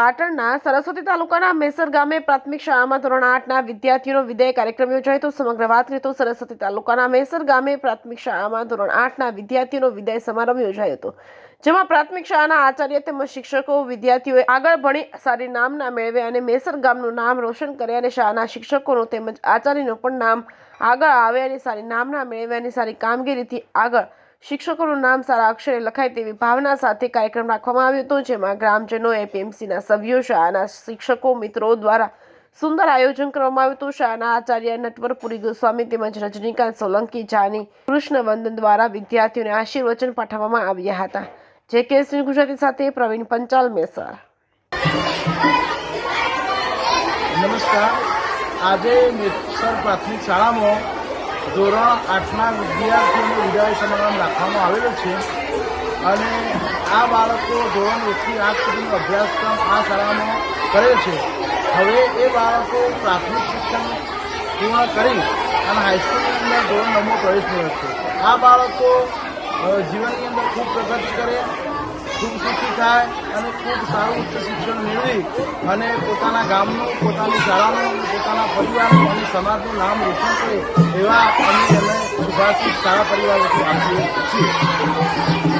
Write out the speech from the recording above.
પાટણના સરસ્વતી તાલુકાના મેસર ગામે પ્રાથમિક શાળામાં ધોરણ 8ના વિદ્યાર્થીઓનો વિદાય કાર્યક્રમ યોજાયો હતો। સમગ્ર વાત કરીએ તો સરસ્વતી તાલુકાના મેસર ગામે પ્રાથમિક શાળામાં ધોરણ 8ના વિદ્યાર્થીઓનો વિદાય સમારંભ યોજાયો હતો, જેમાં પ્રાથમિક શાળાના આચાર્ય તેમજ શિક્ષકો વિદ્યાર્થીઓએ આગળ ભણી સારી નામના મેળવે અને મેસર ગામનું નામ રોશન કરે અને શાળાના શિક્ષકોનું તેમજ આચાર્યનું પણ નામ આગળ આવે અને સારી નામના મેળવે અને સારી કામગીરીથી આગળ શિક્ષકોનું નામ સારા અક્ષરે લખાય તેવી ભાવના સાથે કાર્યક્રમ રાખવામાં આવ્યો હતો, જેમાં ગ્રામજનો, એપીએમસીના સભ્યો, શાળાના શિક્ષકો મિત્રો દ્વારા સુંદર આયોજન કરવામાં આવ્યું હતું। શાળાના આચાર્ય નટવરપુરી ગોસ્વામી તેમજ રજનીકાંત સોલંકી જાની કૃષ્ણવંદન દ્વારા વિદ્યાર્થીઓને આશીર્વચન પાઠવવામાં આવ્યા હતા। જે કેસરી ગુજરાતી સાથે પ્રવીણ પંચાલ, મેસર। નમસ્કાર। આજે મેસર પ્રાથમિક શાળામાં ધોરણ 8ના વિદ્યાર્થીઓનો વિદાય સમારંભ રાખવામાં આવેલો છે અને આ બાળકો ધોરણ 1 થી 8 સુધીનો અભ્યાસક્રમ આ શાળામાં કરે છે। હવે એ બાળકો પ્રાથમિક શિક્ષણ પૂર્ણ કરી અને હાઈસ્કૂલની અંદર ધોરણ 9માં પ્રવેશ મેળવશે। આ બાળકો જીવનની અંદર ખૂબ પ્રગતિ કરે, ખૂબ સુખી થાય અને ખૂબ સારું ઉચ્ચ શિક્ષણ મેળવી અને પોતાના ગામનું, પોતાની શાળાનું, પોતાના પરિવારનું અને સમાજનું નામ રોશન કરે એવા અમે શુભાશીષ શાળા પરિવાર વતી આપીએ છીએ।